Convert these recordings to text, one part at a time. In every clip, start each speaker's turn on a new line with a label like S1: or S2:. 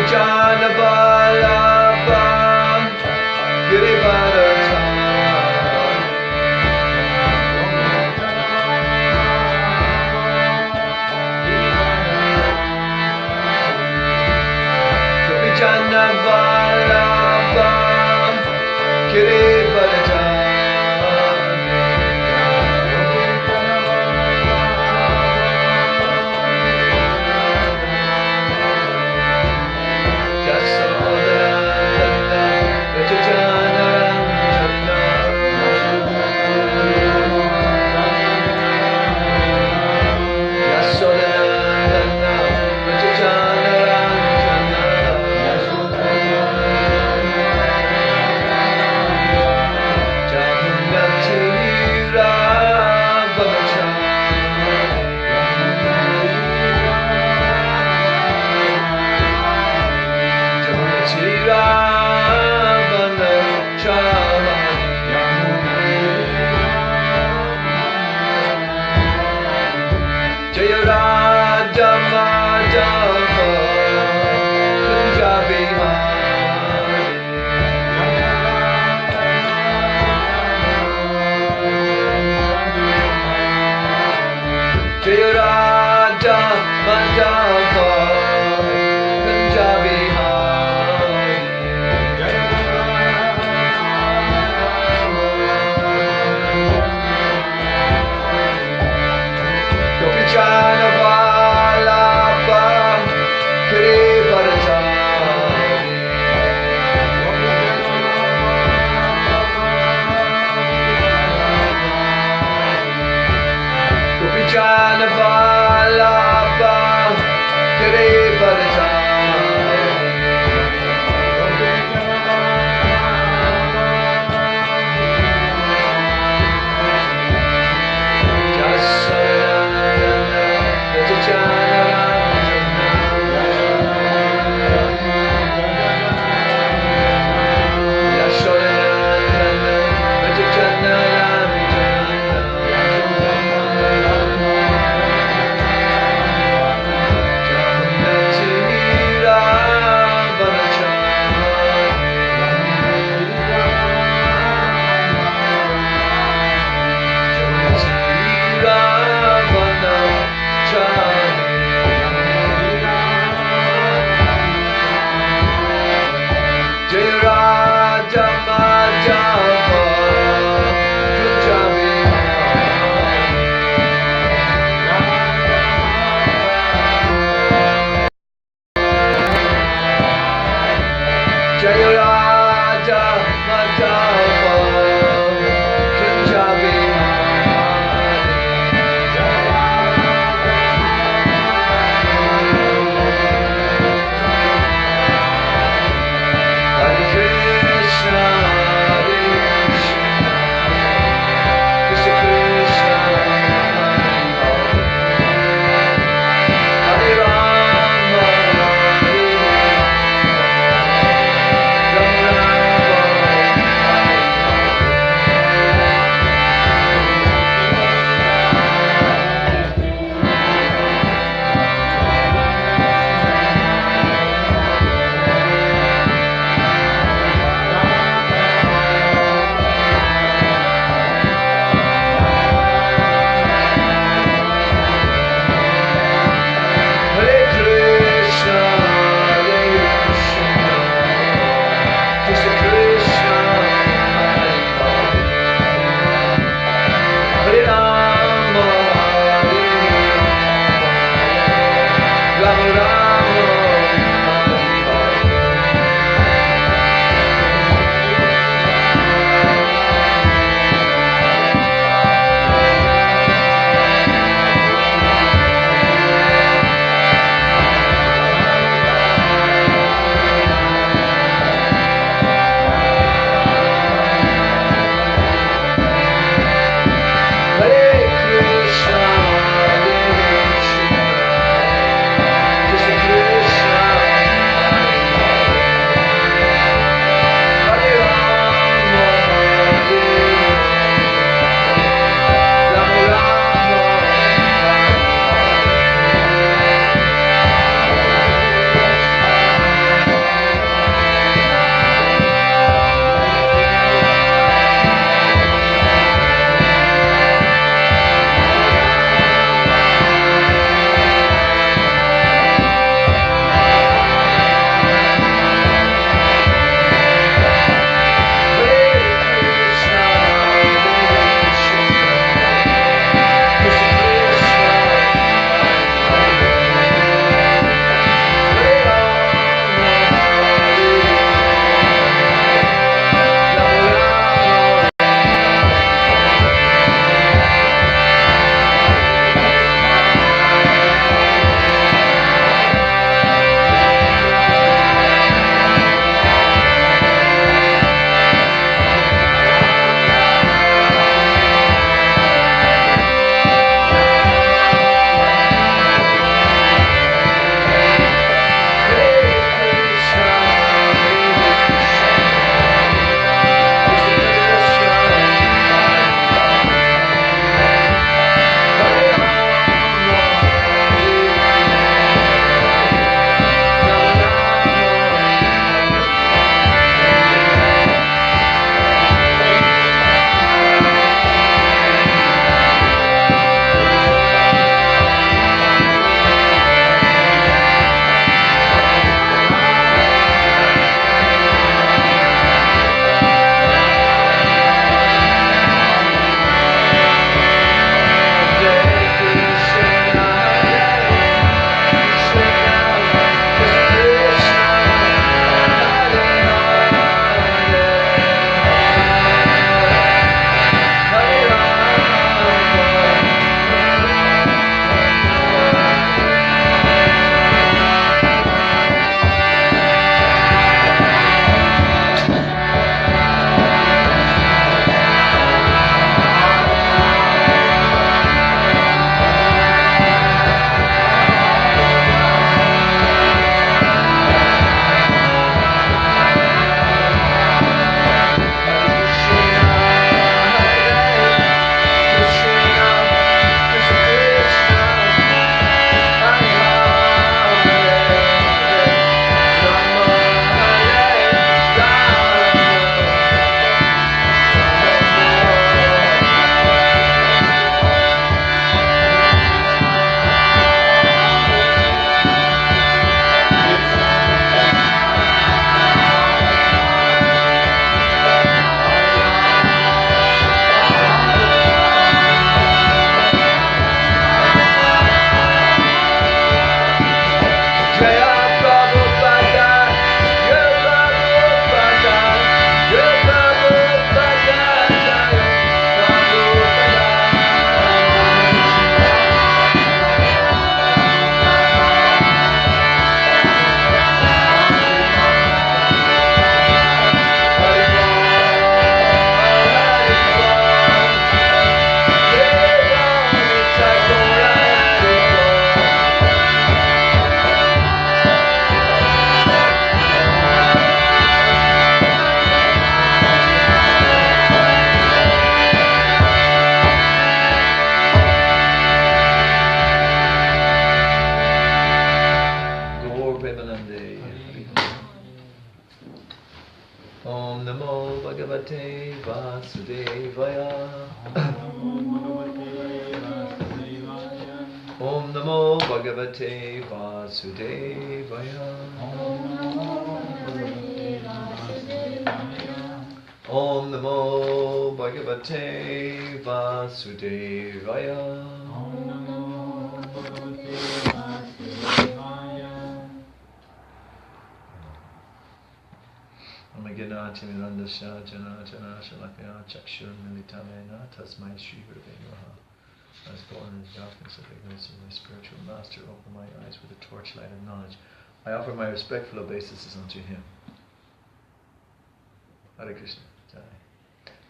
S1: Jana Vallabha Om Namo Bhagavate Vasudevaya. Om Namo Bhagavate Vasudevaya. Amaginati Mirandasya Jana Jana Shalakya Chakshur Militamena Tasmai Shri Gurave Namaha. I was born in the darkness of ignorance, and my spiritual master opened my eyes with a torchlight of knowledge. I offer my respectful obeisances unto him. Hare Krishna.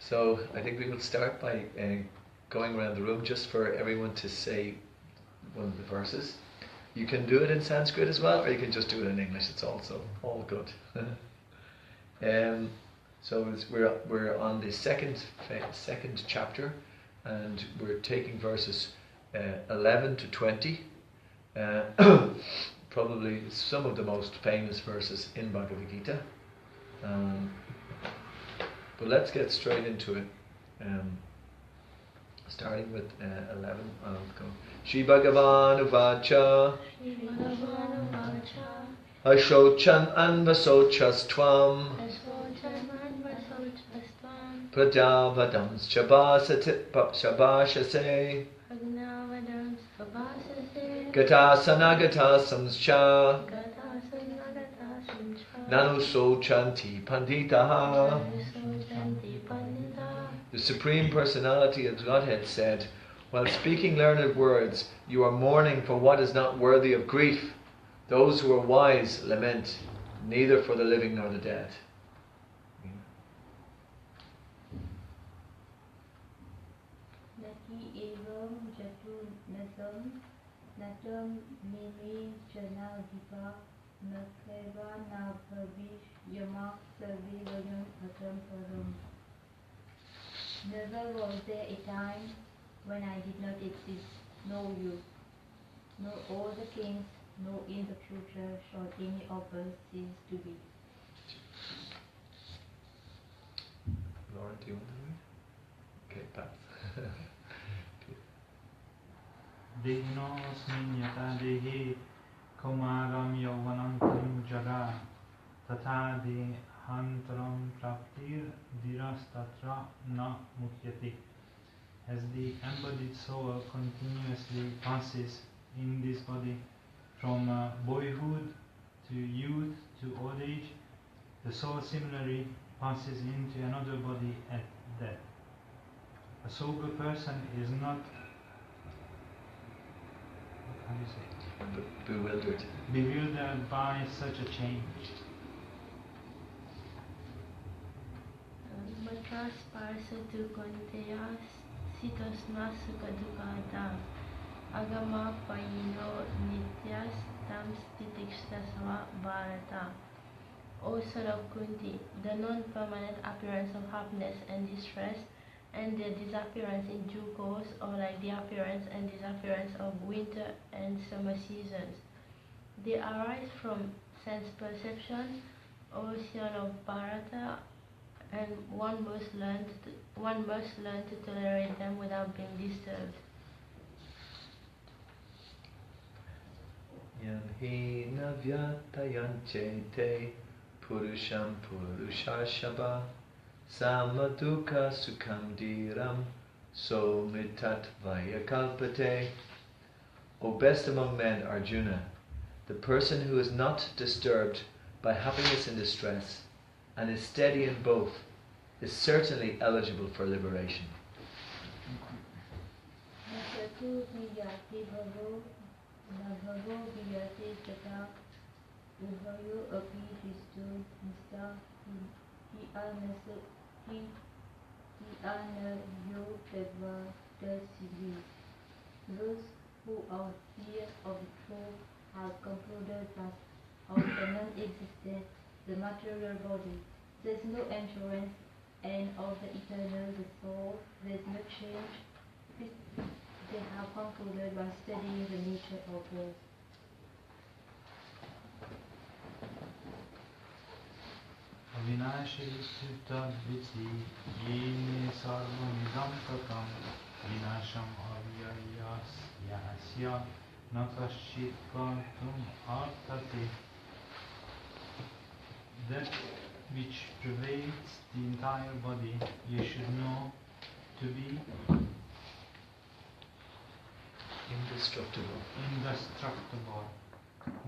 S1: So I think we will start by going around the room just for everyone to say one of the verses. You can do it in Sanskrit as well, or you can just do it in English. It's also all good. So we're on the second chapter, and we're taking verses 11 to 20. Probably some of the most famous verses in Bhagavad Gita. But let's get straight into it. Starting with 11, I'll go. Shri Bhagavan Uvacha Ashochan Anvasochas Tvam Pradavadam Shabashase Gatasana Gatasamscha Nanu Sochanti Panditaha. The Supreme Personality of Godhead said, while speaking learned words, you are mourning for what is not worthy of grief. Those who are wise lament, neither for the living nor the dead.
S2: Never was there a time when I did not exist, nor you, nor all the kings, nor in the future shall any of us cease to be.
S1: Laura, do you want to read? Okay, pass.
S3: Dignosmin yata dehi kumaram yauvanantam jaga tata dehantaram praptir dirastatra na mukyati. As the embodied soul continuously passes in this body from boyhood to youth to old age, the soul similarly passes into another body at death. A sober person is not bewildered by such a change.
S4: Matras parsatu konteyas sitosna sukadukata agama payino nityas tam stitikshtasva bharata. O son of Kunti, the non-permanent appearance of happiness and distress and their disappearance in due course are like the appearance and disappearance of winter and summer seasons. They arise from sense perception, ocean of Bharata, and one must learn to tolerate them without being disturbed.
S1: Yanhi navyatayanchete purusham purushashaba Samaduka sukham dhiram so mitat vayakalpate. O best among men, Arjuna, the person who is not disturbed by happiness and distress and is steady in both is certainly eligible for liberation.
S2: Those who are clear of the truth have concluded that of the non-existent, the material body, there is no endurance, and of the eternal, the soul, there is no change. They have concluded by studying the nature of both.
S3: Vinashayati tadviti yene sarvamidam tatam vinasham avyayasya nakashit kartum artate. That which pervades the entire body, you should know to be
S1: indestructible.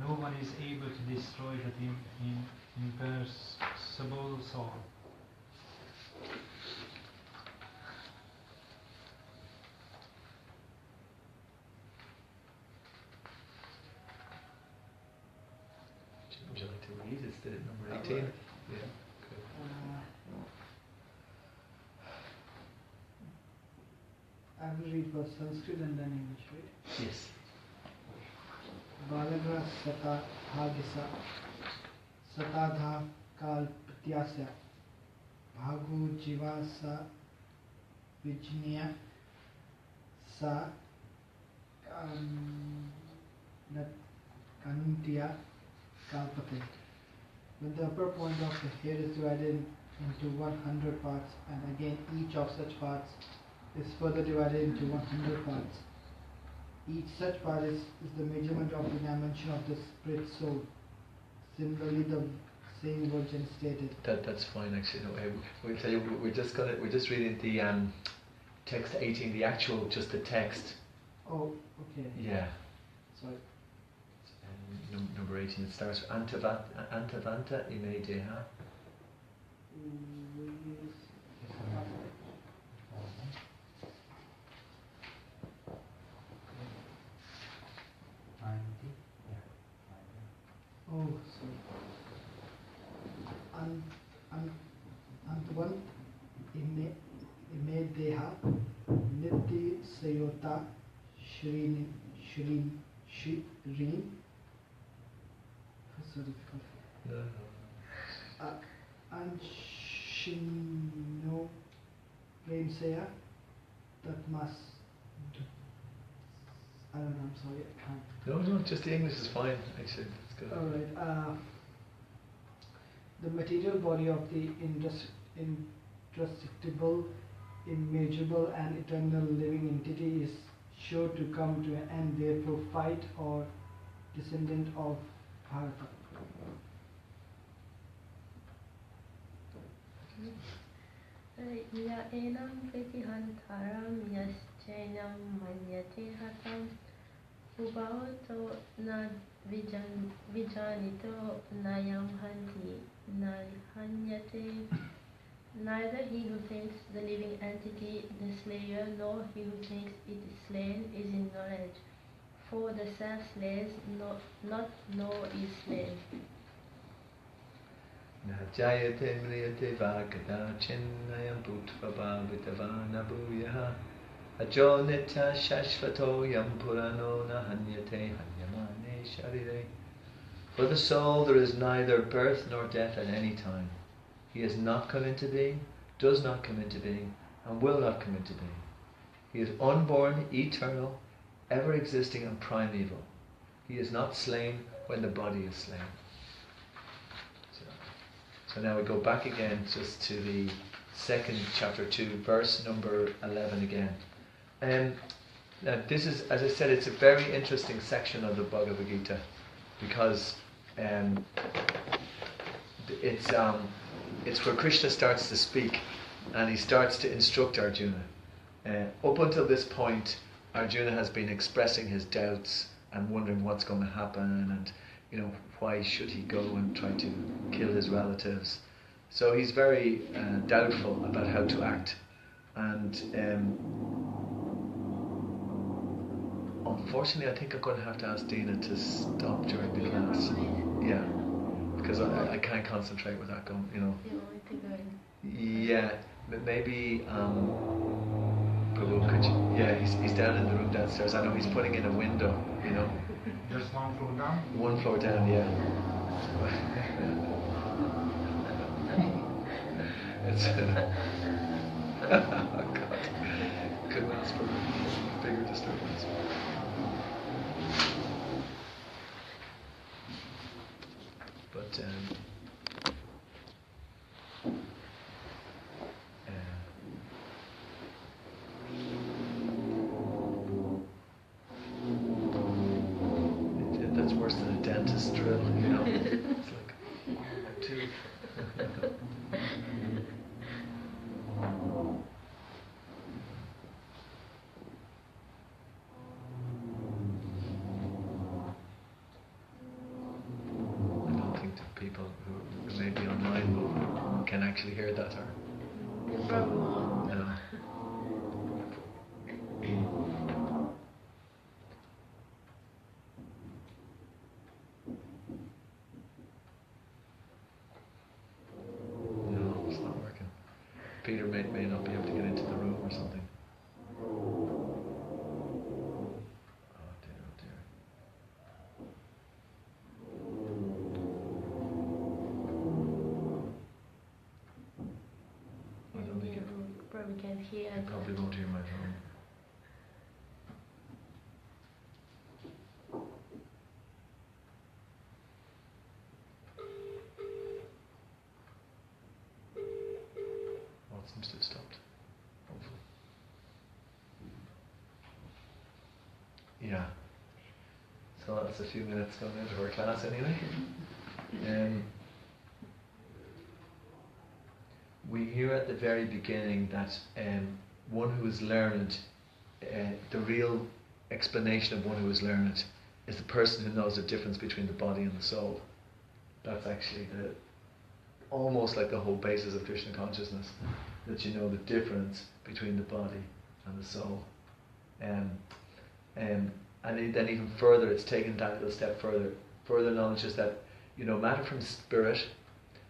S3: No one is able to destroy that imperishable soul.
S1: Would you like to read? It's the number 18. Yeah. Good.
S5: I will read first Sanskrit and then English, right?
S1: Yes.
S5: Balagra sata hagisa satadha kalpatyasya bhagu jivasa vijnaya sa kanutya kalpate. When the upper point of the head is divided into 100 parts, and again each of such parts is further divided into 100 parts. Each such part is the measurement of the dimension of the spirit soul. Similarly, the same version stated.
S1: That's fine actually. No, we'll tell you. We're just reading the text 18, the actual, just the text.
S5: Oh, okay.
S1: Yeah.
S5: Sorry.
S1: Number 18. It starts with Antavanta ime deha.
S5: Oh, sorry. Antavant ime deha niti sayota shrin. So difficult.
S1: No.
S5: Anshino Premsaya Tatmas. I don't know, I'm sorry, I can't.
S1: No, just the English is fine actually. That's good.
S5: Alright, the material body of the indestructible, immeasurable and eternal living entity is sure to come to an end, therefore fight or descendant of Bharata.
S4: Ya enam pritihantaram yaschenam manyate hatam ubhavato na vijanito nayam hanti nayhanyate. Neither he who thinks the living entity the slayer, nor he who thinks it is slain is in knowledge. For the self-slays not nor is slain.
S1: Na jayate mriyate vakada chinnayam bhutva bhavitava nabhuyaha ajo nitya shashvato yam purano na hanyate hanyamane sharire. For the soul there is neither birth nor death at any time. He has not come into being, does not come into being, and will not come into being. He is unborn, eternal, ever existing and primeval. He is not slain when the body is slain. So now we go back again just to the second chapter 2, verse number 11 again. Now this is, as I said, it's a very interesting section of the Bhagavad Gita because it's where Krishna starts to speak and he starts to instruct Arjuna. Up until this point, Arjuna has been expressing his doubts and wondering what's going to happen and why should he go and try to kill his relatives. So he's very doubtful about how to act. And unfortunately, I think I'm going to have to ask Dina to stop during the class. Yeah, because I can't concentrate with that going, Yeah, but maybe Prabhu, could you, yeah, he's down in the room downstairs. I know he's putting in a window,
S3: Just one floor down?
S1: One floor down, yeah. It's oh God, couldn't ask for a bigger disturbance. But it's worse than a dentist drill, you know. It's like a tooth. I don't think the people who may be online can actually hear that, or
S4: You probably won't.
S1: no. No, it's not working. Peter may not be able to get into the room or something. Oh dear, oh dear. I don't think
S4: You probably can't hear.
S1: you probably won't hear my phone. Oh, it seems to have stopped. Hopefully. Yeah. So that's a few minutes going into our class anyway. We hear at the very beginning that one who is learned, the real explanation of one who is learned is the person who knows the difference between the body and the soul. That's actually almost like the whole basis of Krishna consciousness, that you know the difference between the body and the soul. And then even further, it's taken that little step further. Further knowledge is that you know matter from spirit,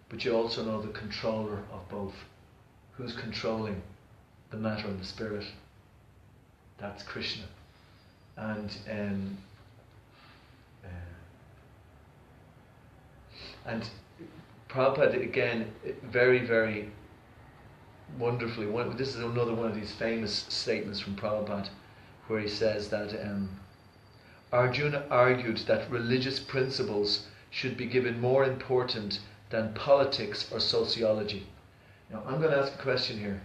S1: but you also know the controller of both. Who's controlling the matter and the spirit? That's Krishna. And Prabhupada, again, very, very wonderfully, this is another one of these famous statements from Prabhupada, where he says that Arjuna argued that religious principles should be given more importance than politics or sociology. Now, I'm going to ask a question here.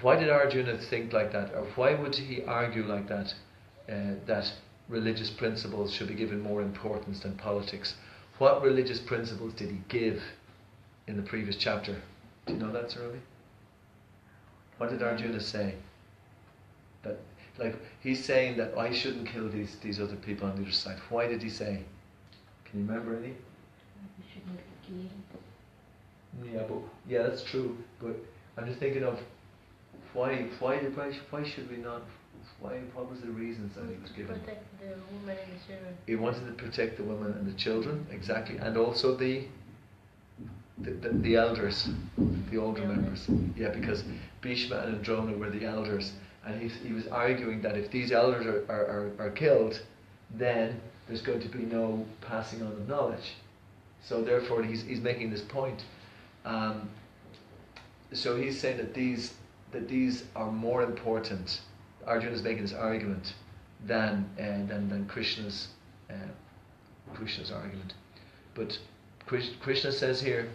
S1: Why did Arjuna think like that? Or why would he argue like that, that religious principles should be given more importance than politics? What religious principles did he give in the previous chapter? Do you know that, Sir Ravi? What did Arjuna say? That, like, he's saying that I shouldn't kill these other people on the other side. Why did he say? Can you remember any?
S2: We shouldn't be killing.
S1: Yeah, that's true. But I'm just thinking of why should we not? What was the reasons that he was given?
S4: Protect the women and the children.
S1: He wanted to protect the women and the children, exactly, and also the elders, the older members. Yeah, because Bhishma and Drona were the elders, and he was arguing that if these elders are killed, then there's going to be no passing on of knowledge. So therefore, he's making this point. So he's saying that these are more important. Arjuna is making this argument than Krishna's argument. But Krishna says here,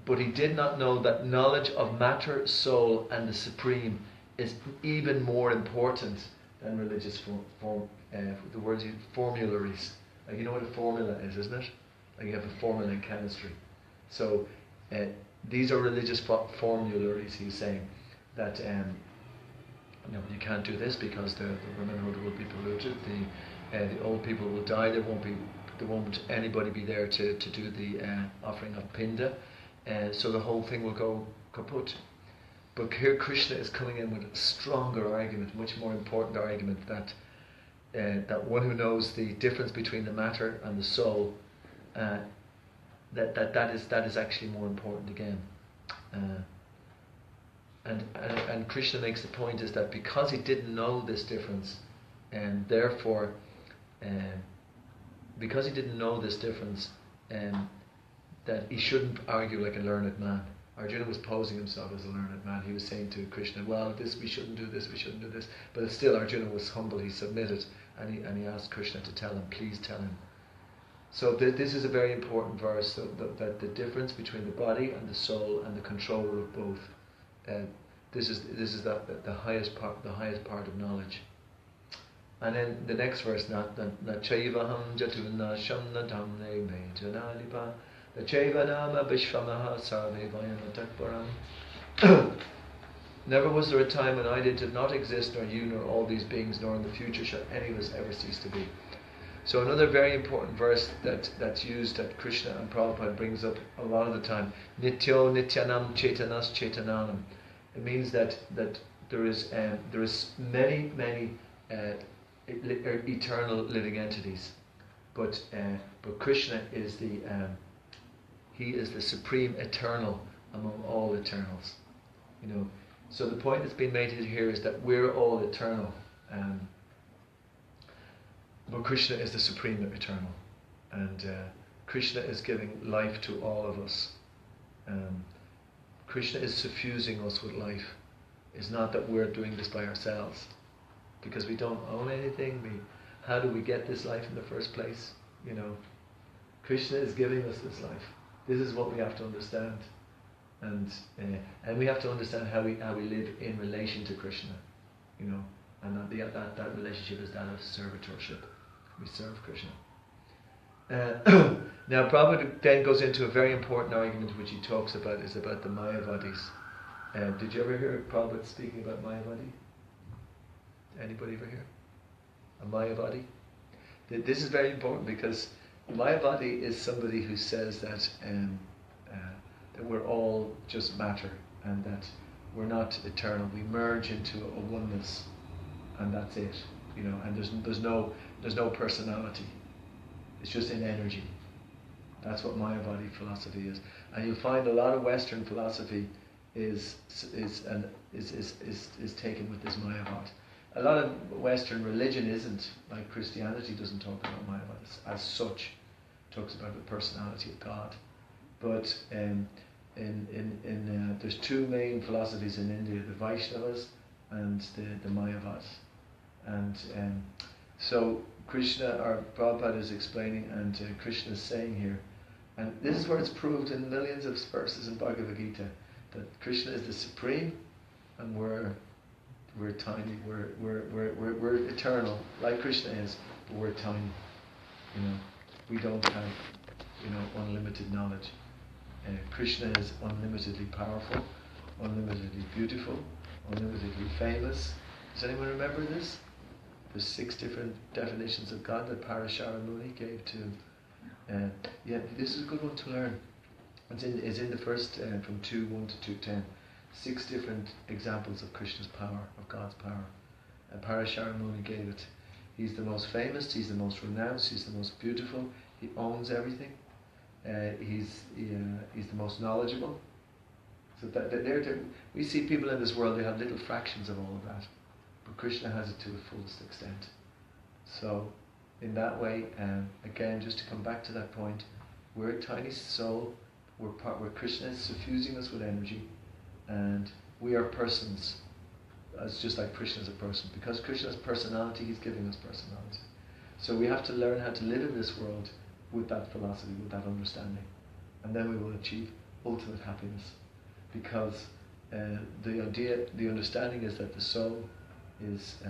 S1: but he did not know that knowledge of matter, soul, and the supreme is even more important than religious the words formularies. Like, you know what a formula is, isn't it? Like you have a formula in chemistry. So these are religious formularies. He's saying that you can't do this because the womanhood will be polluted. The old people will die. There won't anybody be there to do the offering of pinda. So the whole thing will go kaput. But here Krishna is coming in with a stronger argument, much more important argument, that one who knows the difference between the matter and the soul, that is actually more important again. And Krishna makes the point is that because he didn't know this difference, and therefore, because he didn't know this difference, that he shouldn't argue like a learned man. Arjuna was posing himself as a learned man. He was saying to Krishna, well, we shouldn't do this, we shouldn't do this. But still Arjuna was humble, he submitted, and he asked Krishna to tell him, please tell him. So this is a very important verse, that the difference between the body and the soul and the controller of both, this is the highest part of knowledge. And then the next verse, na chaivaham jatuna shamna dhamne me janalipa, na chaivanama vishvamaha sarve vayamatakparam. Never was there a time when I did not exist, nor you, nor all these beings, nor in the future shall any of us ever cease to be. So another very important verse that's used, that Krishna and Prabhupada brings up a lot of the time, Nityo Nityanam Chetanas Chetananam. It means that there is many eternal living entities, but Krishna is he is the supreme eternal among all eternals. You know, so the point that's been made here is that we're all eternal. But Krishna is the supreme eternal, and Krishna is giving life to all of us. Krishna is suffusing us with life. It's not that we're doing this by ourselves, because we don't own anything. How do we get this life in the first place? You know, Krishna is giving us this life. This is what we have to understand, and we have to understand how we live in relation to Krishna. You know, and that relationship is that of servitorship. We serve Krishna. Now Prabhupada then goes into a very important argument which he talks about, is about the Mayavadis. Did you ever hear Prabhupada speaking about Mayavadi? Anybody ever hear? A Mayavadi? This is very important, because Mayavadi is somebody who says that that we're all just matter, and that we're not eternal. We merge into a oneness, and that's it. You know, and there's no personality. It's just in energy. That's what Mayavadi philosophy is. And you'll find a lot of Western philosophy is taken with this Mayavad. A lot of Western religion isn't, like Christianity doesn't talk about Mayavad as such. It talks about the personality of God. But there's two main philosophies in India: the Vaishnavas and the Mayavas. And so Krishna, or Prabhupada, is explaining, and Krishna is saying here, and this is where it's proved in millions of verses in Bhagavad Gita, that Krishna is the supreme, and we're tiny. We're eternal, like Krishna is, but we're tiny. You know, we don't have unlimited knowledge. Krishna is unlimitedly powerful, unlimitedly beautiful, unlimitedly famous. Does anyone remember this? There's 6 different definitions of God that Parashara Muni gave to. This is a good one to learn. It's in the first, from 2:1 to 2:10. 6 different examples of Krishna's power, of God's power. And Parashara Muni gave it. He's the most famous, he's the most renounced, he's the most beautiful, he owns everything. He's the most knowledgeable. So we see people in this world, they have little fractions of all of that. But Krishna has it to the fullest extent. So, in that way, again, just to come back to that point, we're a tiny soul, where Krishna is suffusing us with energy, and we are persons. It's just like Krishna is a person. Because Krishna has personality, he's giving us personality. So we have to learn how to live in this world with that philosophy, with that understanding. And then we will achieve ultimate happiness. Because the understanding is that the soul is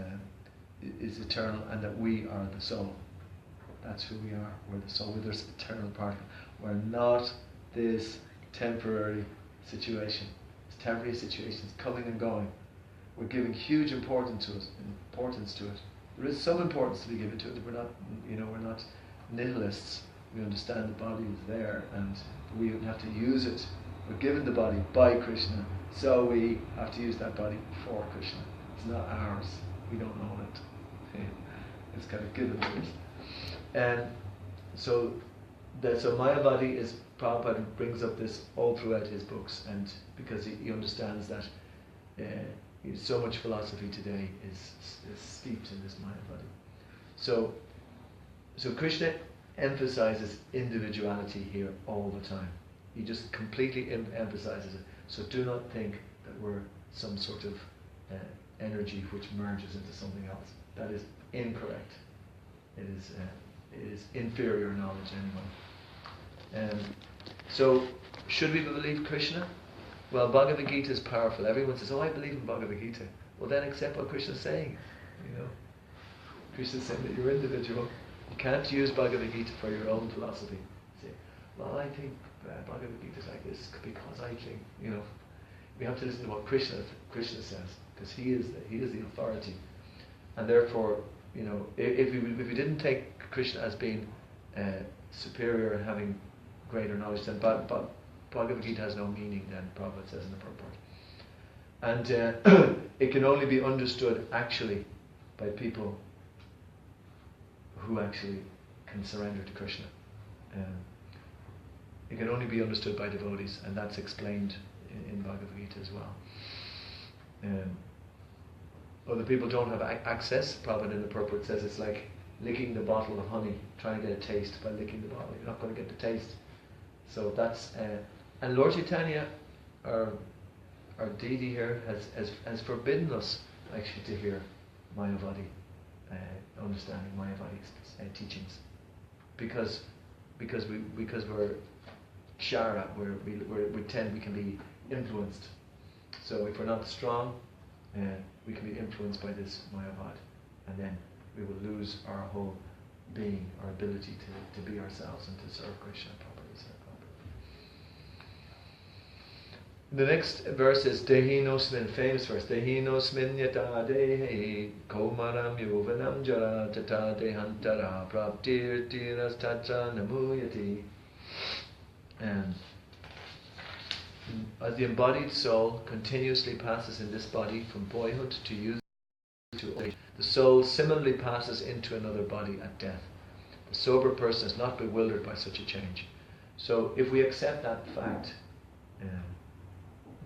S1: eternal, and that we are the soul. That's who we are. We're the soul. We're this eternal particle. We're not this temporary situation. This temporary situation is coming and going. We're giving huge importance to it. There is some importance to be given to it. We're not nihilists. We understand the body is there, and we have to use it. We're given the body by Krishna, so we have to use that body for Krishna. It's not ours. We don't own it. It's kind of given to us. And so Mayavadi is, Prabhupada brings up this all throughout his books, and because he understands that so much philosophy today is steeped in this Mayavadi. So Krishna emphasizes individuality here all the time. He just completely emphasizes it. So do not think that we're some sort of energy which merges into something else. That is incorrect. It is inferior knowledge anyway. So should we believe Krishna? Well, Bhagavad Gita is powerful. Everyone says, "Oh, I believe in Bhagavad Gita." Well, then accept what Krishna is saying. Krishna is saying that you're individual. You can't use Bhagavad Gita for your own philosophy. Say, well, I think Bhagavad Gita is like this because I think, we have to listen to what Krishna says, because he is the authority, and therefore, if we didn't take Krishna as being superior and having greater knowledge, then Bhagavad Gita has no meaning. Then Prabhupada says in the purport, and it can only be understood actually by people who actually can surrender to Krishna. It can only be understood by devotees, and that's explained in Bhagavad Gita as well. Other people don't have access. Prabhupada in the purport says it's like licking the bottle of honey, trying to get a taste by licking the bottle. You're not going to get the taste. So that's and Lord Chaitanya, our deity here, has forbidden us actually to hear Mayavadi, understanding Mayavadi's teachings, because we're kshara, we can be influenced. So if we're not strong, we can be influenced by this Mayavad, and then we will lose our whole being, our ability to be ourselves and to serve Krishna properly. The next verse is Dehinosmin, famous verse. Dehinosmin yata dehe komaram yovanam jara tata dehantara praptir tiras tatra namuyati. As the embodied soul continuously passes in this body from boyhood to youth to old age, the soul similarly passes into another body at death. The sober person is not bewildered by such a change. So if we accept that fact,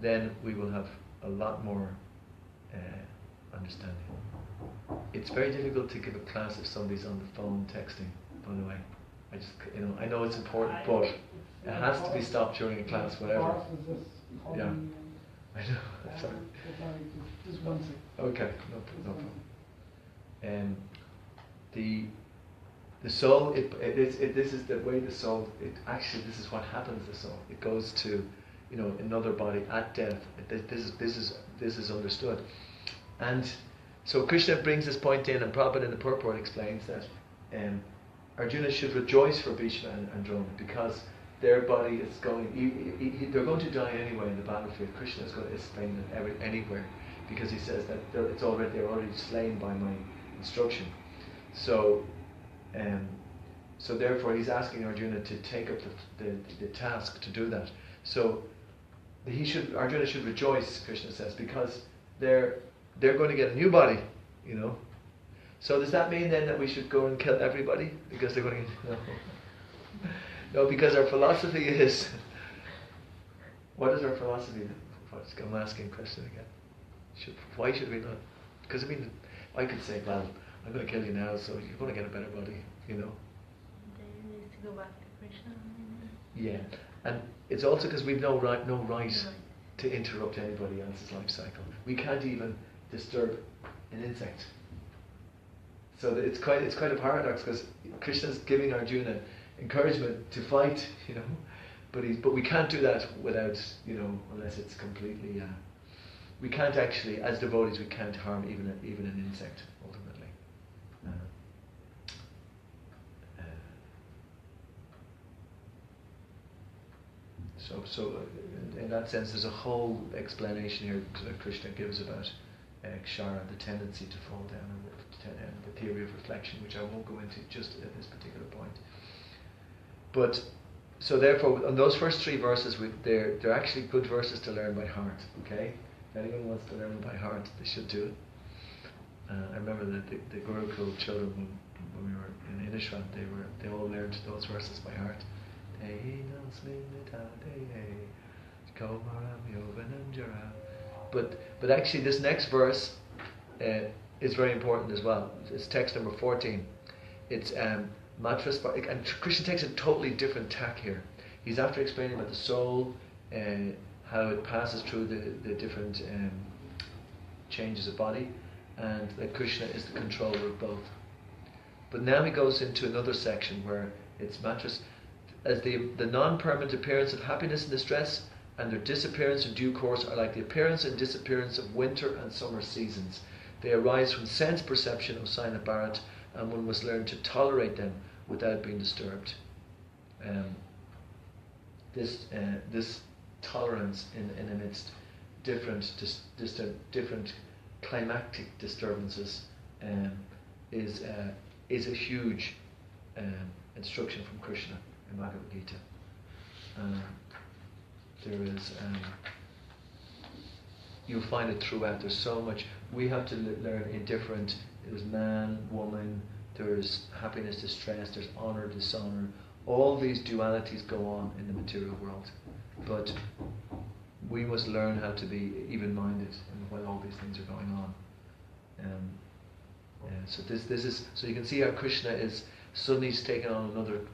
S1: then we will have a lot more understanding. It's very difficult to give a class if somebody's on the phone texting, by the way. I know it's important, but it has to be stopped during a class, whatever. Yeah, I know. Sorry.
S5: Just one second.
S1: Okay, no problem. The soul, this is the way the soul. This is what happens to the soul. It goes to, another body at death. This is understood, and so Krishna brings this point in, and Prabhupada in the purport explains that Arjuna should rejoice for Bhishma and Drona, because their body is going. They're going to die anyway in the battlefield. Krishna is going to explain it anywhere, because he says that they're already slain by my instruction. So therefore he's asking Arjuna to take up the task to do that. So Arjuna should rejoice, Krishna says, because they're going to get a new body, So does that mean then that we should go and kill everybody because they're going to No, because our philosophy is, what is our philosophy? I'm asking a question again. Why should we not? Because I could say, well, I'm going to kill you now, so you're going to get a better body,
S4: Then you need to go back to Krishna.
S1: Yeah, and it's also because we've no right to interrupt anybody else's life cycle. We can't even disturb an insect. So it's quite a paradox, because Krishna's giving Arjuna encouragement to fight, but we can't do that without, unless it's completely. We can't actually, as devotees, we can't harm even an insect ultimately. So in that sense, there's a whole explanation here that Krishna gives about kshara, the tendency to fall down, and the theory of reflection, which I won't go into just at this particular point. But so therefore, on those first three verses, they're actually good verses to learn by heart. Okay, if anyone wants to learn them by heart, they should do it. I remember that the Gurukul children, when we were in Inishran, they all learned those verses by heart. But actually, this next verse is very important as well. It's text number 14. It's matras, and Krishna takes a totally different tack here. He's after explaining about the soul, how it passes through the different changes of body, and that Krishna is the controller of both. But now he goes into another section where it's matras, as the non-permanent appearance of happiness and distress, and their disappearance in due course are like the appearance and disappearance of winter and summer seasons. They arise from sense perception of Sign of Bharat, and one must learn to tolerate them without being disturbed. This tolerance in amidst different climactic disturbances is a huge instruction from Krishna in Bhagavad Gita. There is you'll find it throughout. There's so much we have to learn in different. There's man, woman. There's happiness, distress. There's honor, dishonor. All these dualities go on in the material world, but we must learn how to be even-minded when all these things are going on. So this is so you can see how Krishna is suddenly he's taken on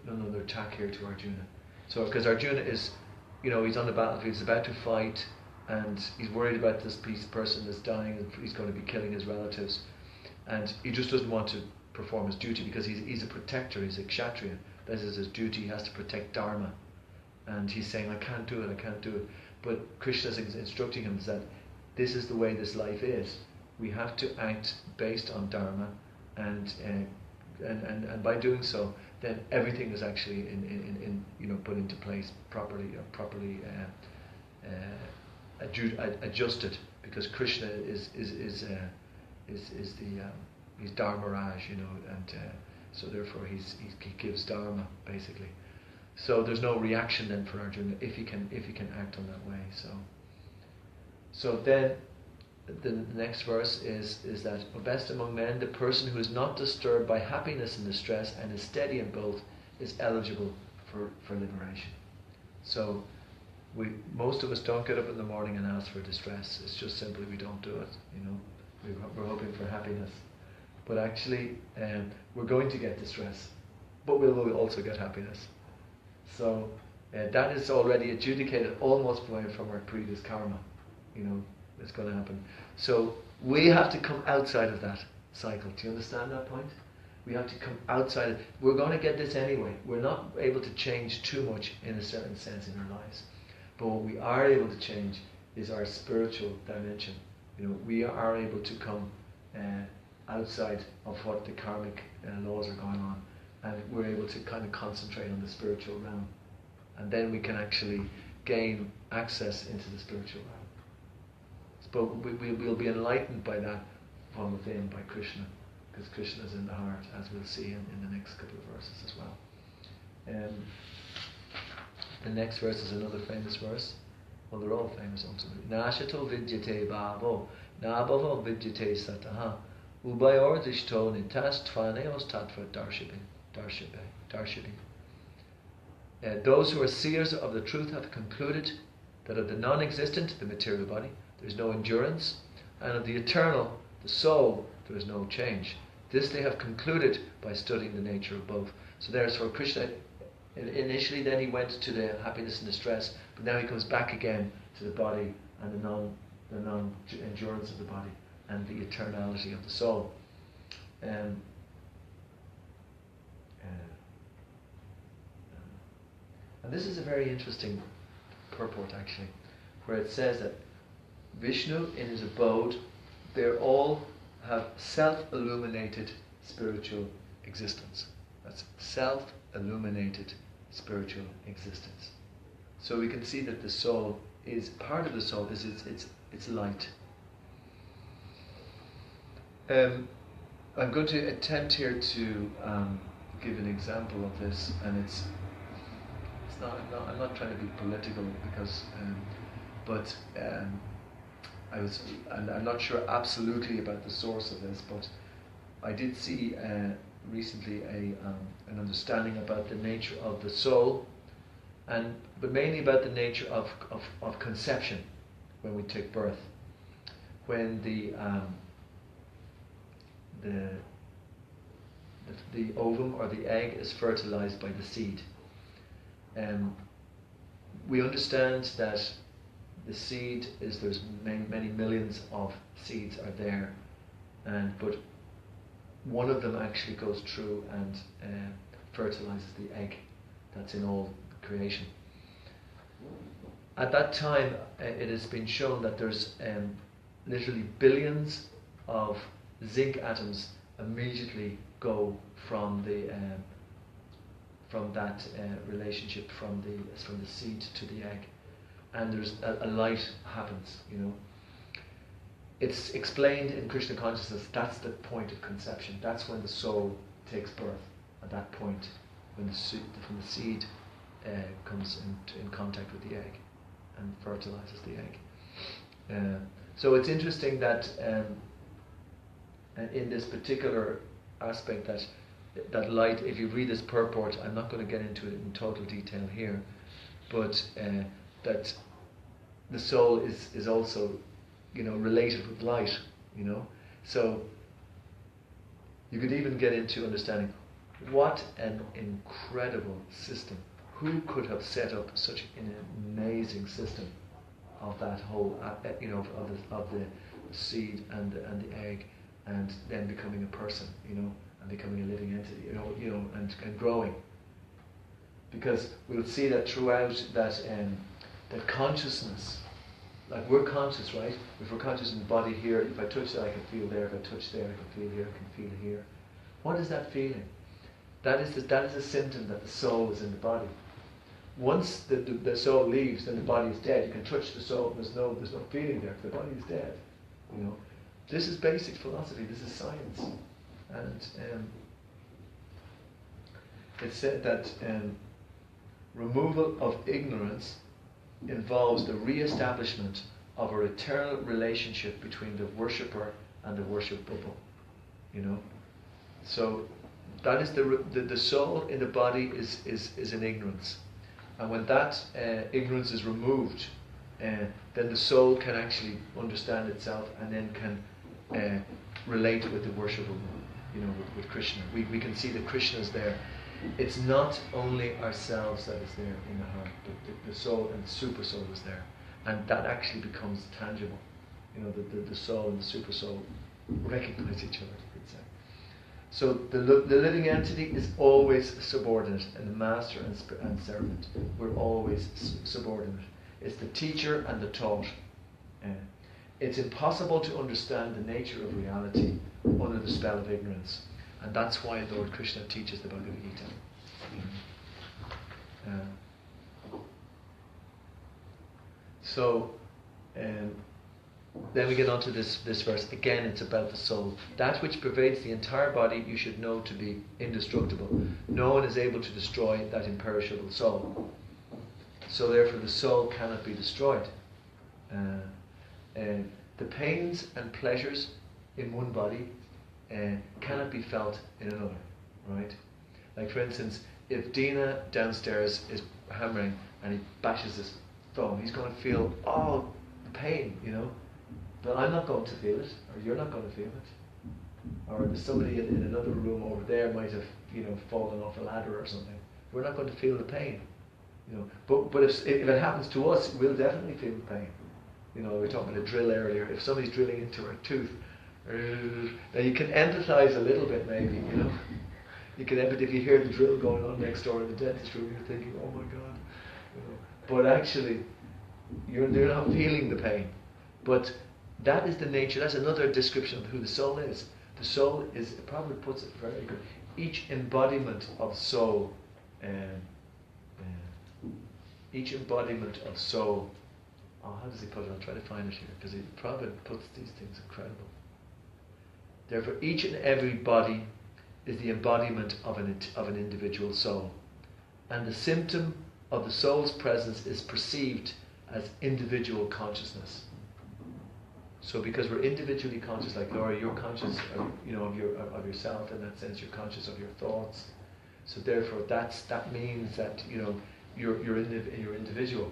S1: another attack here to Arjuna. So because Arjuna is, he's on the battlefield, he's about to fight, and he's worried about this person that's dying, and he's going to be killing his relatives, and he just doesn't want to perform his duty because he's a protector, he's a kshatriya. That is his duty. He has to protect dharma, and he's saying, I can't do it. But Krishna is instructing him that this is the way this life is. We have to act based on dharma, and by doing so, then everything is actually put into place properly adjusted, because Krishna is he's Dharma Raj, and so therefore he gives dharma basically. So there's no reaction then for Arjuna if he can act on that way. So then the next verse is that best among men, the person who is not disturbed by happiness and distress and is steady in both is eligible for liberation. So most of us don't get up in the morning and ask for distress. It's just simply we don't do it. We're hoping for happiness, but actually we're going to get distress, but we will also get happiness. So that is already adjudicated almost from our previous karma. It's going to happen. So we have to come outside of that cycle. Do you understand that point? We have to come outside it. We're going to get this anyway. We're not able to change too much in a certain sense in our lives. But what we are able to change is our spiritual dimension. We are able to come outside of what the karmic laws are going on, and we're able to kind of concentrate on the spiritual realm, and then we can actually gain access into the spiritual realm. But we'll be enlightened by that from within, by Krishna, because Krishna is in the heart, as we'll see in the next couple of verses as well. The next verse is another famous verse. Well, they're all famous ultimately. Nashato vidyate bhavo, nabhavo vidyate sataha, ubayor dishto nitas tvaneos tattva darshibi. Those who are seers of the truth have concluded that of the non-existent, the material body, there is no endurance, and of the eternal, the soul, there is no change. This they have concluded by studying the nature of both. So there's for Krishna. Initially, then he went to the happiness and distress, but now he comes back again to the body and the non-endurance of the body and the eternality of the soul. And this is a very interesting purport actually, where it says that Vishnu in his abode, they all have self-illuminated spiritual existence. That's self-illuminated spiritual existence. So we can see that the soul is, part of the soul is its light. I'm going to attempt here to give an example of this, and I'm not trying to be political because, I'm not sure absolutely about the source of this, but I did see recently an understanding about the nature of the soul, but mainly about the nature of conception when we take birth, when the ovum or the egg is fertilized by the seed. We understand that the seed there's many millions of seeds are there, but one of them actually goes through and fertilizes the egg that's in all creation. At that time, it has been shown that there's literally billions of zinc atoms immediately go from that relationship from the seed to the egg, and there's a light happens. It's explained in Krishna Consciousness. That's the point of conception. That's when the soul takes birth. At that point, when the seed comes in contact with the egg and fertilizes the egg. So it's interesting that in this particular aspect that light, if you read this purport, I'm not going to get into it in total detail here, but that the soul is also related with light, so you could even get into understanding what an incredible system. Who could have set up such an amazing system of that whole, of the seed and the egg, and then becoming a person, and becoming a living entity, and growing. Because we'll see that throughout that consciousness, like we're conscious, right? If we're conscious in the body here, if I touch that, I can feel there. If I touch there, I can feel here. I can feel here. What is that feeling? That is a symptom that the soul is in the body. Once the soul leaves, then the body is dead. You can touch the soul. There's no feeling there. The body is dead. This is basic philosophy. This is science, and it's said that removal of ignorance involves the re-establishment of an eternal relationship between the worshipper and the worshipable. So that is the soul in the body is in ignorance, and when that ignorance is removed, then the soul can actually understand itself, and then can relate with the worshipable, with Krishna. We can see that Krishna is there. It's not only ourselves that is there in the heart, but the soul and the super soul is there, and that actually becomes tangible. The soul and the super soul recognize each other, you could say. So the living entity is always subordinate, and the master and servant, we're always subordinate. It's the teacher and the taught. It's impossible to understand the nature of reality under the spell of ignorance. And that's why Lord Krishna teaches the Bhagavad Gita. Then we get on to this verse. Again, it's about the soul. That which pervades the entire body you should know to be indestructible. No one is able to destroy that imperishable soul. So therefore the soul cannot be destroyed. The pains and pleasures in one body cannot be felt in another, right? Like for instance, if Dina downstairs is hammering and he bashes his phone, he's going to feel all the pain, but I'm not going to feel it, or you're not going to feel it, or there's somebody in another room over there might have fallen off a ladder or something. We're not going to feel the pain, but if it happens to us, we'll definitely feel the pain. We were talking about a drill earlier. If somebody's drilling into our tooth, now you can empathize a little bit, maybe, You can empathize if you hear the drill going on next door in the dentist room. You're thinking, "Oh my God," But actually, you're not feeling the pain. But that is the nature. That's another description of who the soul is. The soul is. It probably puts it very good. Each embodiment of soul, each embodiment of soul. Oh, how does he put it? I'll try to find it here, because he probably puts these things incredible. Therefore, each and every body is the embodiment of an individual soul, and the symptom of the soul's presence is perceived as individual consciousness. So, because we're individually conscious, like Laura, you're conscious, of yourself. In that sense, you're conscious of your thoughts. So, therefore, that means that you're individual.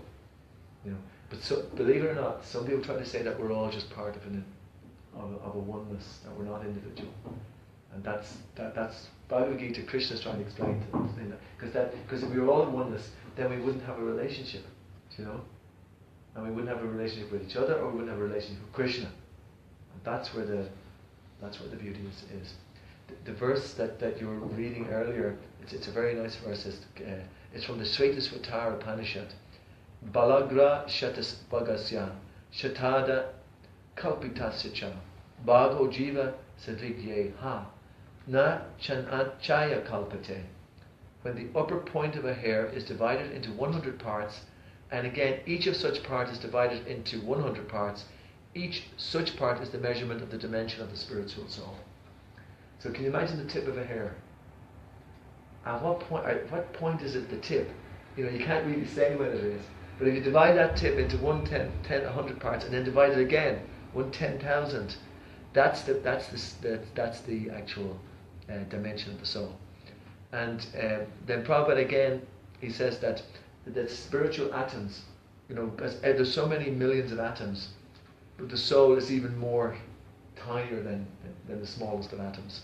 S1: But so, believe it or not, some people try to say that we're all just part of a oneness, that we're not individual, and that's Bhagavad Gita. Krishna is trying to explain to them, because if we were all in oneness, then we wouldn't have a relationship, and we wouldn't have a relationship with each other, or we wouldn't have a relationship with Krishna, and that's where the beauty is. The verse that you were reading earlier, it's a very nice verse. It's from the Svetasvatara Upanishad. Balagra shatas bagasya shatada kalpitasya cha Bhago jiva sadrigye ha. Na chanachaya kalpate. When the upper point of a hair is divided into 100 parts, and again each of such parts is divided into 100 parts, each such part is the measurement of the dimension of the spiritual soul. So can you imagine the tip of a hair? At what point is it the tip? You know, you can't really say when it is. But if you divide that tip into 100 parts, and then divide it again, 1/10,000, that's the actual dimension of the soul. And then Prabhupada again, he says that spiritual atoms, you know, there's so many millions of atoms, but the soul is even more tinier than the smallest of atoms.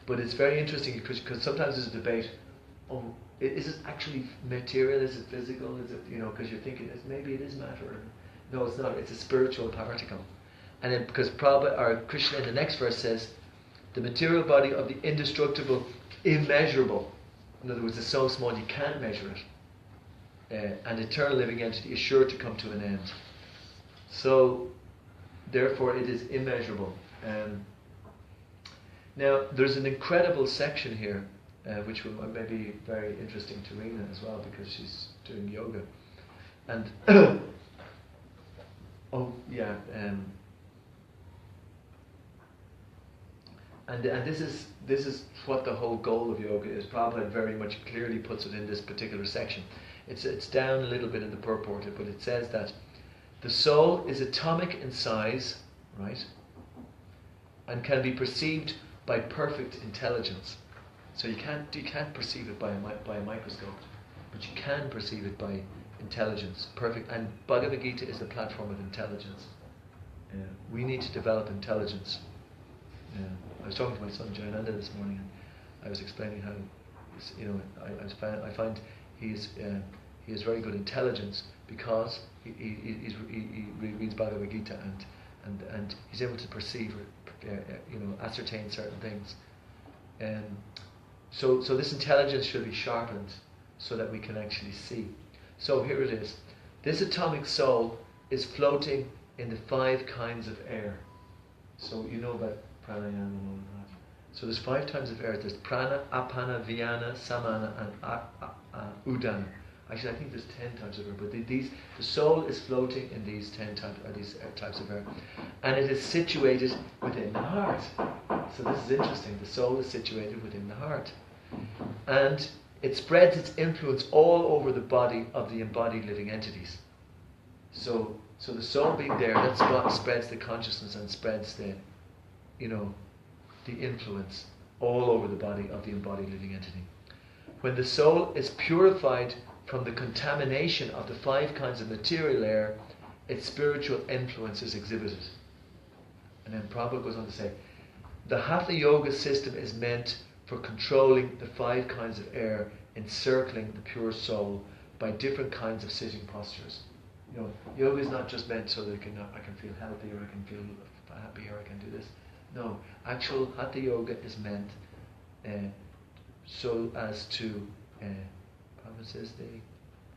S1: But it's very interesting because sometimes there's a debate. Oh, is it actually material? Is it physical? Is it, you know? Because you're thinking maybe it is matter. No, it's not. It's a spiritual particle. And then because Prabhupada or Krishna in the next verse says, the material body of the indestructible, immeasurable. In other words, it's so small you can't measure it. And eternal living entity is sure to come to an end. So, therefore, it is immeasurable. Now, there's an incredible section here, which may be very interesting to Rena as well, because she's doing yoga. And and this is what the whole goal of yoga is. Prabhupada very much clearly puts it in this particular section. It's down a little bit in the purport, but it says that the soul is atomic in size, right, and can be perceived by perfect intelligence. So you can't perceive it by a microscope, but you can perceive it by intelligence, perfect. And Bhagavad Gita is the platform of intelligence. We need to develop intelligence. I was talking to my son Jayananda this morning, and I was explaining how, you know, I find he has very good intelligence because he reads Bhagavad Gita and he's able to perceive or ascertain certain things. So this intelligence should be sharpened so that we can actually see. So here it is. This atomic soul is floating in the 5 kinds of air. So you know about pranayama and all that. So there's 5 types of air. There's prana, apana, vyana, samana, and udana. Actually, I think there's 10 types of air, but the soul is floating in these types of air, and it is situated within the heart. So this is interesting. The soul is situated within the heart, and it spreads its influence all over the body of the embodied living entities. So the soul being there, that's what spreads the consciousness and spreads the influence all over the body of the embodied living entity. When the soul is purified from the contamination of the 5 kinds of material air, its spiritual influence is exhibited. And then Prabhupada goes on to say, the Hatha Yoga system is meant for controlling the 5 kinds of air encircling the pure soul by different kinds of sitting postures. You know, yoga is not just meant so that I can feel healthy, or I can feel happy, or I can do this. No, actual Hatha Yoga is meant so as to Prabhupada says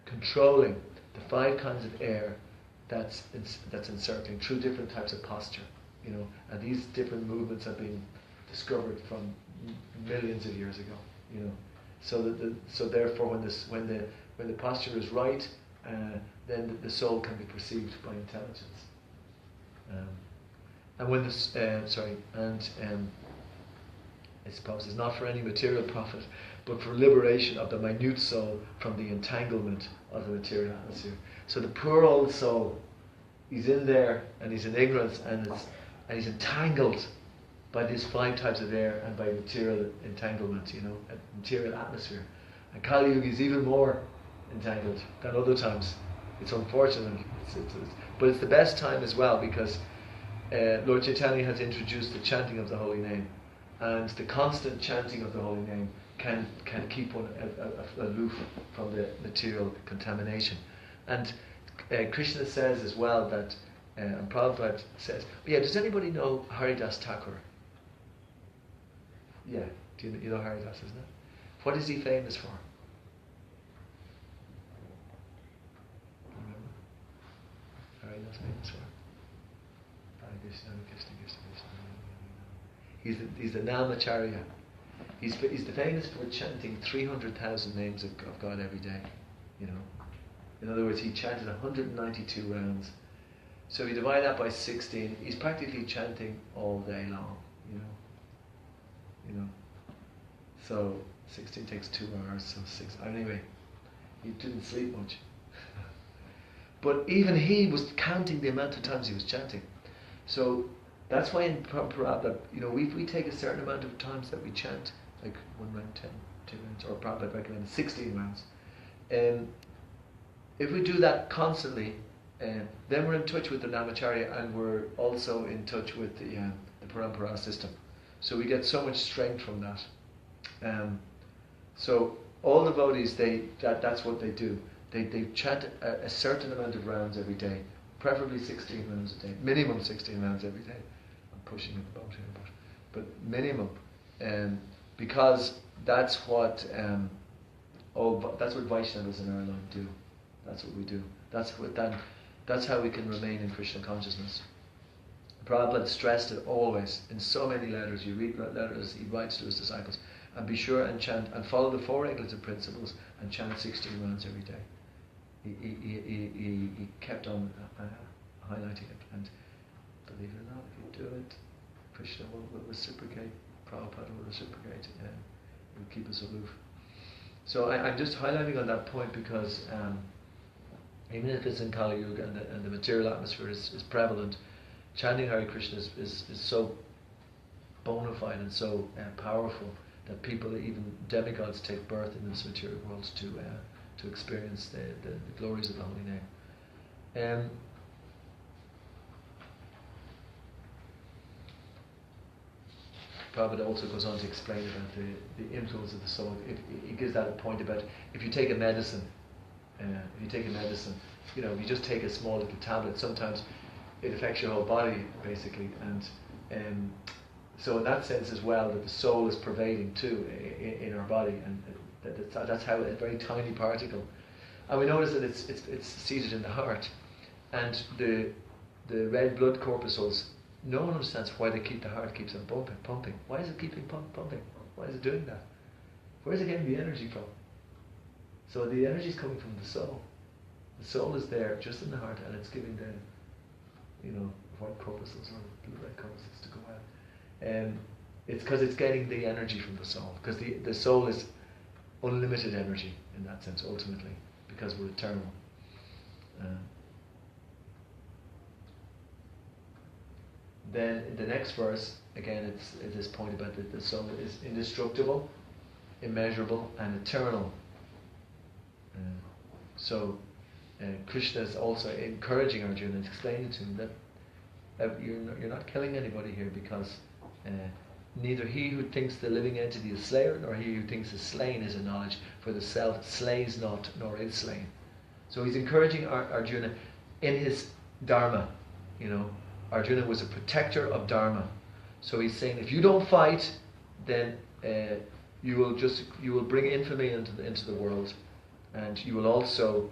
S1: controlling the 5 kinds of air that's encircling through different types of posture, you know, and these different movements have been discovered from millions of years ago, you know. So therefore, when the posture is right, then the soul can be perceived by intelligence. And when I suppose it's not for any material profit, but for liberation of the minute soul from the entanglement of the material atmosphere. So the poor old soul, he's in there and he's in ignorance and he's entangled by these 5 types of air and by material entanglement, you know, material atmosphere. And Kali Yuga is even more entangled than other times. It's unfortunate, but it's the best time as well, because Lord Chaitanya has introduced the chanting of the holy name, and the constant chanting of the holy name can keep one aloof from the material contamination. And Krishna says as well that, and Prabhupada says, does anybody know Haridas Thakur? Yeah, do you know Haridas, isn't it? What is he famous for? Remember? Haridas famous for? Very Krishna, Krishna, Krishna, Krishna. He's the Namacharya. He's famous for chanting 300,000 names of God every day. You know, in other words, he chanted 192 rounds. So if you divide that by 16, he's practically chanting all day long. You know. So 16 takes 2 hours. So 6. Anyway, he didn't sleep much. But even he was counting the amount of times he was chanting. So that's why in Prabhupada, we take a certain amount of times that we chant, like 1 round, 10, 2 rounds, or Prabhupada recommended 16 rounds. If we do that constantly, then we're in touch with the Namacharya, and we're also in touch with the Parampara system. So we get so much strength from that. So all the devotees, that's what they do. They chant a certain amount of rounds every day, preferably 16 rounds a day, minimum 16 rounds every day. I'm pushing it about here, but minimum, because that's what Vaishnavas in our line do. That's what we do. That's how we can remain in Krishna consciousness. Prabhupada stressed it always in so many letters. You read letters he writes to his disciples, and be sure and chant and follow the 4 regulative principles and chant 16 rounds every day. He kept on highlighting it, and believe it or not, if you do it, Krishna will reciprocate. Prabhupada will reciprocate, and will keep us aloof. So I'm just highlighting on that point because even if it's in Kali Yuga and the material atmosphere is prevalent, chanting Hare Krishna is so bona fide and so powerful that people, even demigods, take birth in this material world to experience the glories of the holy name. Prabhupada also goes on to explain about the influence of the soul. It gives that a point about if you take a medicine, you just take a small little tablet, sometimes it affects your whole body, basically. And so in that sense as well, that the soul is pervading too in our body, and that's how a very tiny particle. And we notice that it's seated in the heart, and the red blood corpuscles. No one understands why the heart keeps on pumping. Why is it keeping pumping? Why is it doing that? Where is it getting the energy from? So the energy is coming from the soul. The soul is there just in the heart, and it's giving the white corpuscles or blue red corpuscles to go out. It's because it's getting the energy from the soul, because the soul is unlimited energy in that sense ultimately, because we're eternal. Then in the next verse, again, it's this point about that the soul is indestructible, immeasurable, and eternal. So Krishna is also encouraging Arjuna and explaining to him that you're not killing anybody here, because neither he who thinks the living entity is slayer, nor he who thinks is slain is in knowledge, for the self slays not, nor is slain. So he's encouraging Arjuna in his dharma. Arjuna was a protector of dharma. So he's saying, if you don't fight, then you will bring infamy into the world, and you will also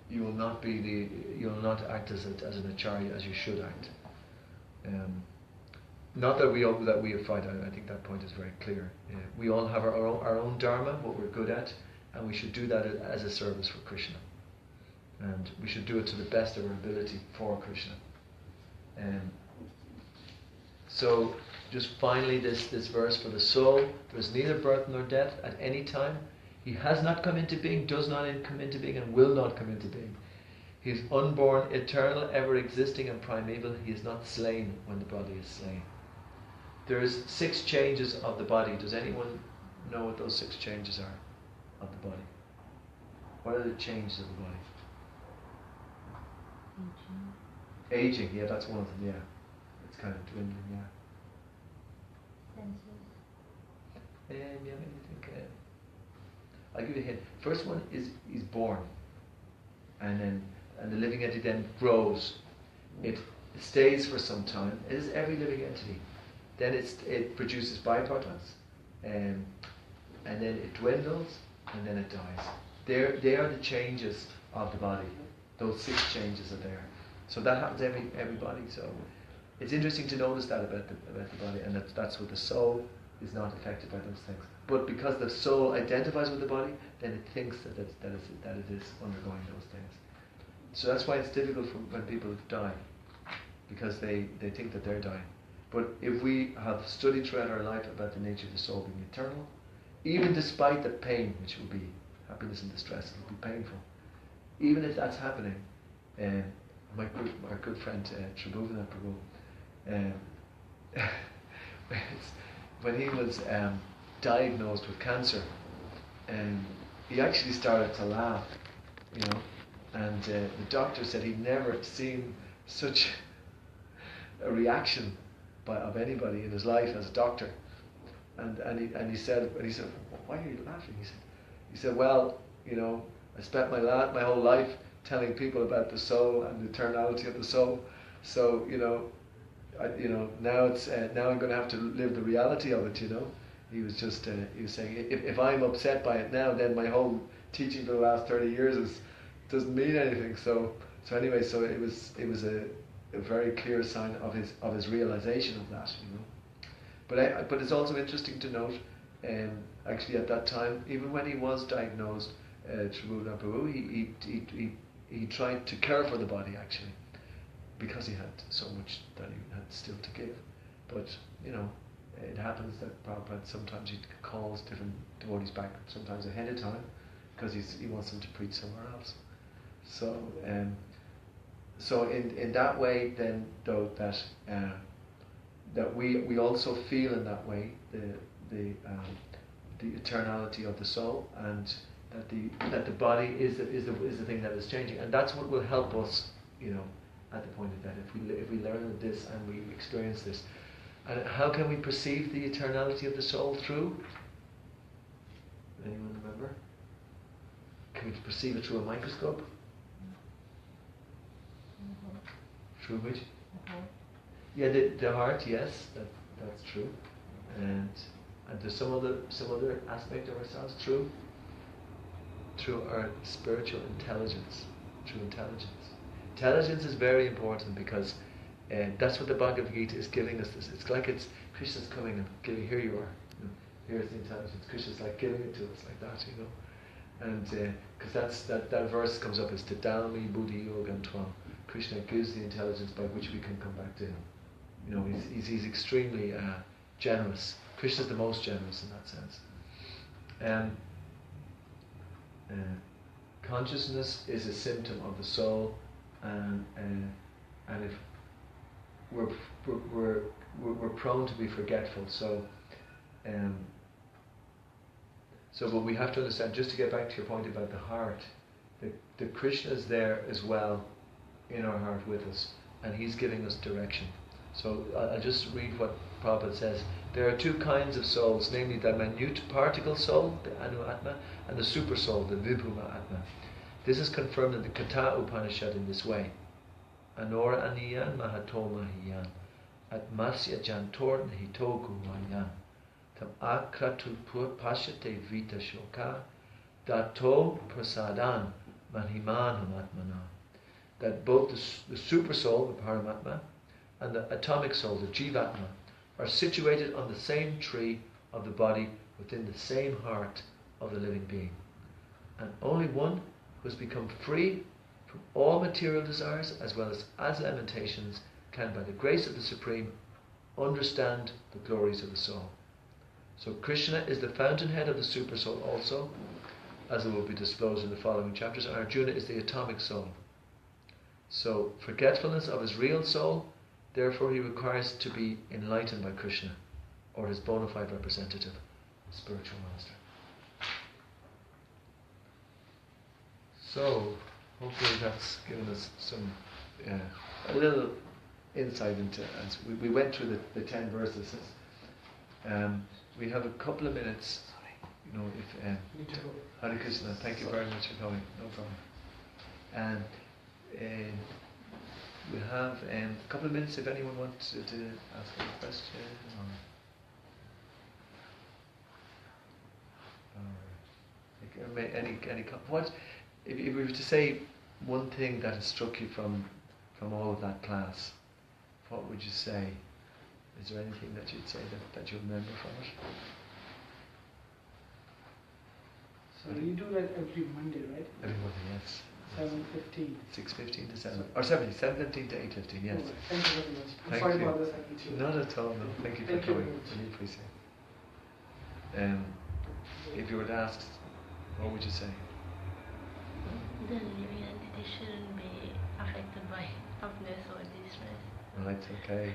S1: you will not act as an acharya as you should act. Not that we fight. I think that point is very clear. We all have our own dharma, what we're good at, and we should do that as a service for Krishna. And we should do it to the best of our ability for Krishna. So, just finally, this verse for the soul: there is neither birth nor death at any time. He has not come into being, does not come into being, and will not come into being. He is unborn, eternal, ever existing, and primeval. He is not slain when the body is slain. There is 6 changes of the body. Does anyone know what those 6 changes are of the body? What are the changes of the body? Aging, yeah, that's one of them, yeah. It's kind of dwindling, yeah.
S2: Senses.
S1: Yeah, maybe think. I'll give you a hint. First one is he's born, and the living entity then grows. It stays for some time. It is every living entity. Then it produces byproducts, and then it dwindles, and then it dies. They are the changes of the body. those 6 changes are there. So that happens everybody. So it's interesting to notice that about the body, and that's what the soul is not affected by those things. But because the soul identifies with the body, then it thinks that it is undergoing those things. So that's why it's difficult for when people die, because they think that they're dying. But if we have studied throughout our life about the nature of the soul being eternal, even despite the pain, which will be happiness and distress, it will be painful. Even if that's happening, our good friend Tribhuvan Prabhu, when he was diagnosed with cancer, he actually started to laugh, and the doctor said he'd never seen such a reaction of anybody in his life as a doctor, and he said, why are you laughing? He said, well, I spent my whole life telling people about the soul and the eternality of the soul, so now I'm going to have to live the reality of it. He was saying, if I'm upset by it now, then my whole teaching for the last 30 years doesn't mean anything. So anyway, it was a very clear sign of his realization of that. But it's also interesting to note, actually at that time, even when he was diagnosed, Tribhuvan Prabhu, he tried to care for the body actually, because he had so much that he had still to give. But it happens that Prabhupada sometimes he calls different devotees back, sometimes ahead of time, because he wants them to preach somewhere else. So in that way, then, though, that we also feel in that way the eternality of the soul, and that the body is the thing that is changing, and that's what will help us, at the point of death, if we learn this and we experience this. And how can we perceive the eternality of the soul? Through? Anyone remember? Can we perceive it through a microscope? Through which? Yeah, the heart. Yes, that's true. And there's some other aspect of ourselves through our spiritual intelligence. Through intelligence. Intelligence is very important, because that's what the Bhagavad Gita is giving us. It's like Krishna's coming and giving. Here you are. Here's the intelligence. Krishna's like giving it to us like that, And because that verse comes up as Tadami Buddhi Yogam Tvam. Krishna gives the intelligence by which we can come back to him. He's extremely generous. Krishna's the most generous in that sense. Consciousness is a symptom of the soul, and if we're prone to be forgetful. But we have to understand, just to get back to your point about the heart, that Krishna is there as well in our heart with us, and he's giving us direction. So I'll just read what Prabhupada says. There are 2 kinds of souls, namely the minute particle soul, the Anu Atma, and the super soul, the Vibhuma Atma. This is confirmed in the Katha Upanishad in this way. Anora Aniyan Mahatoma Hiyan Atmasya Jantor Nihitogu Vayan Tam Akratu Pashate Vita Shoka Dato Prasadan Manhimanam Atmana. That both the super soul, the Paramatma, and the atomic soul, the Jivatma, are situated on the same tree of the body within the same heart of the living being. And only one who has become free from all material desires as well as limitations can, by the grace of the Supreme, understand the glories of the soul. So Krishna is the fountainhead of the super soul also, as it will be disclosed in the following chapters, and Arjuna is the atomic soul. So forgetfulness of his real soul, therefore he requires to be enlightened by Krishna, or his bona fide representative, spiritual master. So hopefully that's given us some a little insight into, as we went through the 10 verses. We have a couple of minutes, if Hare Krishna, thank you very much for coming, no problem. And we have a couple of minutes if anyone wants to ask a question or any what if we were to say one thing that has struck you from all of that class, what would you say? Is there anything that you'd say that you remember from it?
S5: So you do that every Monday, right?
S1: Every Monday, yes.
S5: 7:15.
S1: 6:15 to 7, or 7:15 to 8:15, yes.
S5: Oh, thank you very much. I'm
S1: Thank
S5: sorry
S1: you.
S5: about this. I need to.
S1: Not at all, no. Thank you for
S5: Thank you
S1: coming.
S5: very much.
S1: Really appreciate it. If you were asked, what would you say?
S4: The living entity shouldn't be affected by happiness or distress.
S1: Right, okay.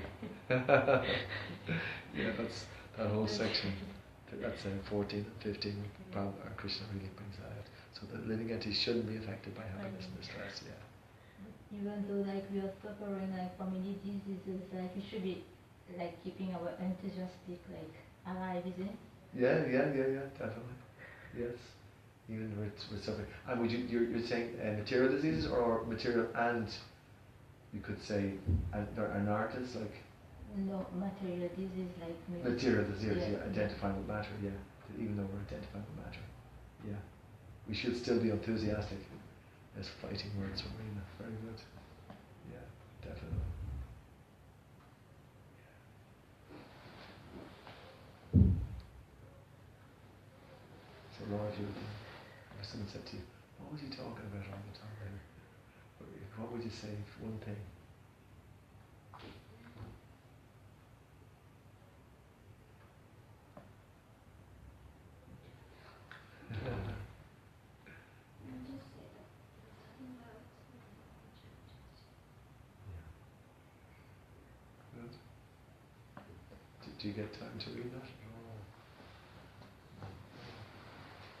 S1: Yeah, that's that whole section. That's 14 and 15. Krishna really brings that out. So the living entity shouldn't be affected by happiness and distress. Yeah.
S2: Even though like we are suffering like from many diseases, like we should be like keeping our enthusiastic like alive, isn't it?
S1: Yeah, definitely. Yes. Even with suffering. And would you're saying material diseases or material and you could say anarthas like
S2: No, material disease like maybe.
S1: material disease, yeah, identifying with matter, yeah. Even though we're identifying with matter. Yeah. We should still be enthusiastic. Yes, fighting words from Rina. Very good. Yeah, definitely. So Laura, if someone said to you, what was he talking about all the time? What would you say for one thing? Good. Do you get time to read that?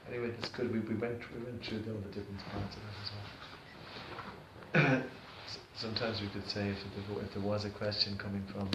S1: Anyway, that's good. We went through all the different parts of it as well. Sometimes we could say if there was a question coming from